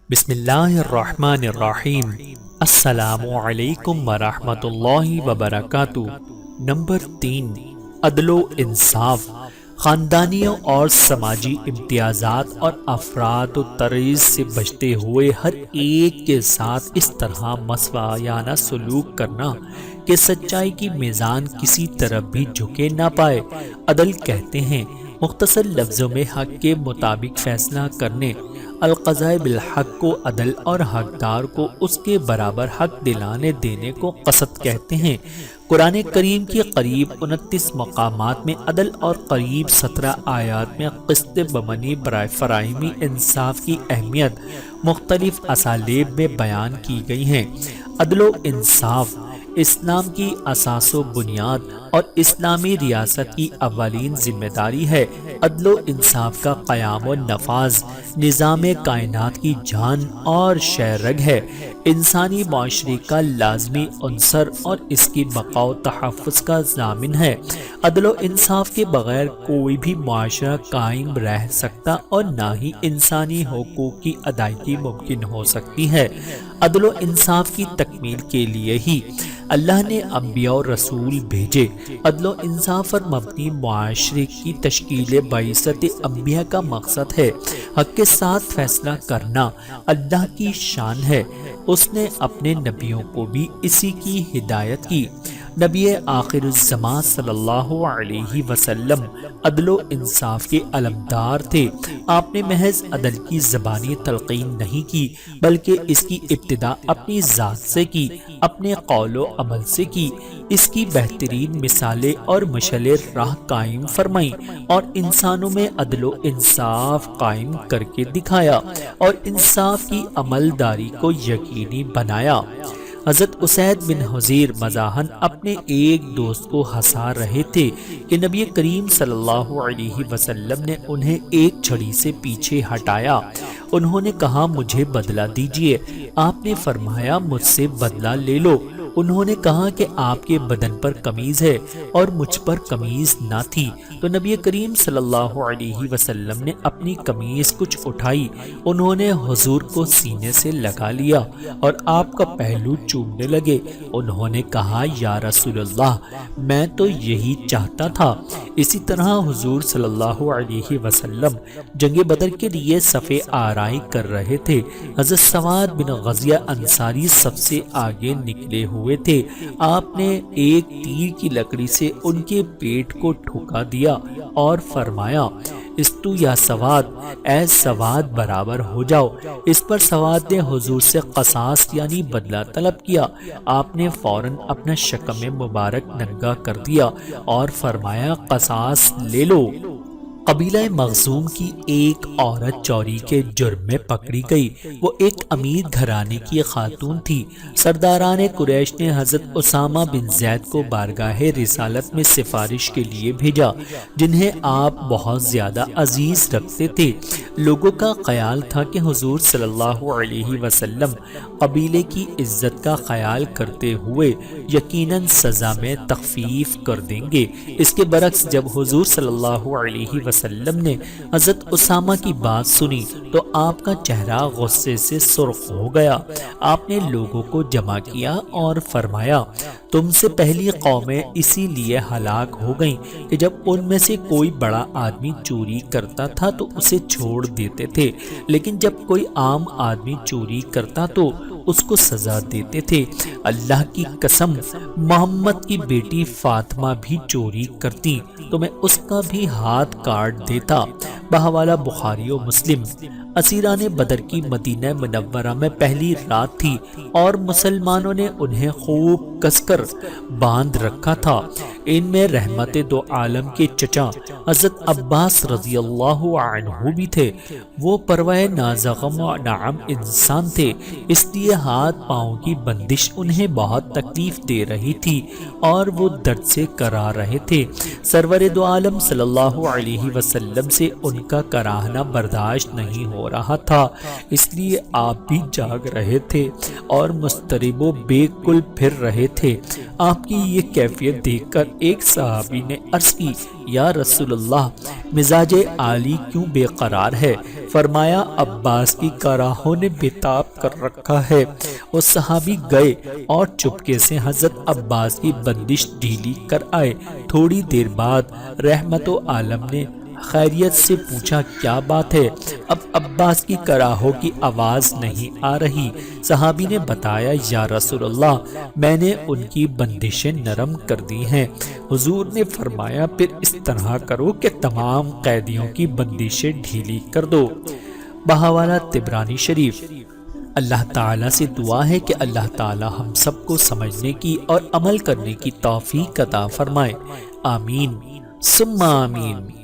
بسم اللہ الرحمن الرحیم۔ السلام علیکم ورحمۃ اللہ وبرکاتہ۔ نمبر 3، عدل و انصاف۔ خاندانیوں اور سماجی امتیازات اور افراد و تریز سے بچتے ہوئے ہر ایک کے ساتھ اس طرح مسوایانہ سلوک کرنا کہ سچائی کی میزان کسی طرف بھی جھکے نہ پائے۔ عدل کہتے ہیں مختصر لفظوں میں حق کے مطابق فیصلہ کرنے، القضاء بالحق کو عدل اور حقدار کو اس کے برابر حق دلانے دینے کو قسط کہتے ہیں۔ قرآن کریم کی قریب 29 مقامات میں عدل اور قریب 17 آیات میں قسط بمنی برائے فراہمی انصاف کی اہمیت مختلف اسالیب میں بیان کی گئی ہیں۔ عدل و انصاف اسلام کی اساس و بنیاد اور اسلامی ریاست کی اولین ذمہ داری ہے۔ عدل و انصاف کا قیام و نفاذ نظام کائنات کی جان اور شہرگ ہے، انسانی معاشرے کا لازمی عنصر اور اس کی بقا و تحفظ کا ضامن ہے۔ عدل و انصاف کے بغیر کوئی بھی معاشرہ قائم رہ سکتا اور نہ ہی انسانی حقوق کی ادائیگی ممکن ہو سکتی ہے۔ عدل و انصاف کی تکمیل کے لیے ہی اللہ نے انبیاء و رسول بھیجے۔ عدل و انصاف پر مبنی معاشرے کی تشکیل بعثت انبیاء کا مقصد ہے۔ حق کے ساتھ فیصلہ کرنا اللہ کی شان ہے، اس نے اپنے نبیوں کو بھی اسی کی ہدایت کی۔ نبی آخر الزمان صلی اللہ علیہ وسلم عدل و انصاف کے علمدار تھے۔ آپ نے محض عدل کی زبانی تلقین نہیں کی بلکہ اس کی ابتدا اپنی ذات سے کی، اپنے قول و عمل سے کی۔ اس کی بہترین مثالیں اور مشعل راہ قائم فرمائیں اور انسانوں میں عدل و انصاف قائم کر کے دکھایا اور انصاف کی عملداری کو یقینی بنایا۔ حضرت اسید بن حضیر مزاحاً اپنے ایک دوست کو ہنسا رہے تھے کہ نبی کریم صلی اللہ علیہ وسلم نے انہیں ایک چھڑی سے پیچھے ہٹایا۔ انہوں نے کہا مجھے بدلہ دیجیے۔ آپ نے فرمایا مجھ سے بدلہ لے لو۔ انہوں نے کہا کہ آپ کے بدن پر قمیض ہے اور مجھ پر قمیض نہ تھی، تو نبی کریم صلی اللہ علیہ وسلم نے اپنی قمیض کچھ اٹھائی، انہوں نے حضور کو سینے سے لگا لیا اور آپ کا پہلو چومنے لگے۔ انہوں نے کہا یا رسول اللہ، میں تو یہی چاہتا تھا۔ اسی طرح حضور صلی اللہ علیہ وسلم جنگ بدر کے لیے صف آرائی کر رہے تھے۔ حضرت سواد بن غزیہ انصاری سب سے آگے نکلے ہوئے تھے۔ آپ نے ایک تیر کی لکڑی سے ان کے پیٹ کو ٹھکا دیا اور فرمایا استو یا سواد، اے سواد برابر ہو جاؤ۔ اس پر سواد نے حضور سے قصاص یعنی بدلہ طلب کیا۔ آپ نے فوراً اپنا شکم مبارک ننگا کر دیا اور فرمایا قصاص لے لو۔ قبیلہ مخزوم کی ایک عورت چوری کے جرم میں پکڑی گئی۔ وہ ایک امیر گھرانے کی خاتون تھی۔ سرداران قریش نے حضرت اسامہ بن زید کو بارگاہ رسالت میں سفارش کے لیے بھیجا، جنہیں آپ بہت زیادہ عزیز رکھتے تھے۔ لوگوں کا خیال تھا کہ حضور صلی اللہ علیہ وسلم قبیلے کی عزت کا خیال کرتے ہوئے یقیناً سزا میں تخفیف کر دیں گے۔ اس کے برعکس جب حضور صلی اللہ علیہ وسلم نے حضرت اسامہ کی بات سنی تو آپ کا چہرہ غصے سے سرخ ہو گیا۔ آپ نے لوگوں کو جمع کیا اور فرمایا تم سے پہلی قومیں اسی لیے ہلاک ہو گئیں کہ جب ان میں سے کوئی بڑا آدمی چوری کرتا تھا تو اسے چھوڑ دیتے تھے، لیکن جب کوئی عام آدمی چوری کرتا تو اس کو سزا دیتے تھے۔ اللہ کی قسم محمد کی بیٹی فاطمہ بھی چوری کرتی تو میں اس کا بھی ہاتھ کاٹ دیتا۔ بحوالہ بخاری و مسلم۔ اسیران بدر کی مدینہ منورہ میں پہلی رات تھی اور مسلمانوں نے انہیں خوب کس کر باندھ رکھا تھا۔ ان میں رحمت دو عالم کے چچا حضرت عباس رضی اللہ عنہ بھی تھے۔ وہ پروائے نازغم و نعم انسان تھے، اس لیے ہاتھ پاؤں کی بندش انہیں بہت تکلیف دے رہی تھی اور وہ درد سے کرا رہے تھے۔ سرور دو عالم صلی اللہ علیہ وسلم سے ان کا کراہنا برداشت نہیں ہو رہا تھا، اس لیے آپ بھی جاگ رہے تھے اور مضطرب و بے کل پھر رہے تھے۔ آپ کی یہ کیفیت دیکھ کر ایک صحابی نے عرض کی یا رسول اللہ، مزاج عالی کیوں بے قرار ہے؟ فرمایا عباس کی کراہوں نے بتاب کر رکھا ہے۔ وہ صحابی گئے اور چپکے سے حضرت عباس کی بندش ڈھیلی کر آئے۔ تھوڑی دیر بعد رحمت عالم نے خیریت سے پوچھا کیا بات ہے؟ اب عباس کی کراہوں کی آواز نہیں آ رہی۔ صحابی نے بتایا یا رسول اللہ، میں نے ان کی بندشیں نرم کر دی ہیں۔ حضور نے فرمایا پھر اس طرح کرو کہ تمام قیدیوں کی بندشیں ڈھیلی کر دو۔ بحوالہ طبرانی شریف۔ اللہ تعالیٰ سے دعا ہے کہ اللہ تعالیٰ ہم سب کو سمجھنے کی اور عمل کرنے کی توفیق عطا فرمائے۔ آمین ثم آمین۔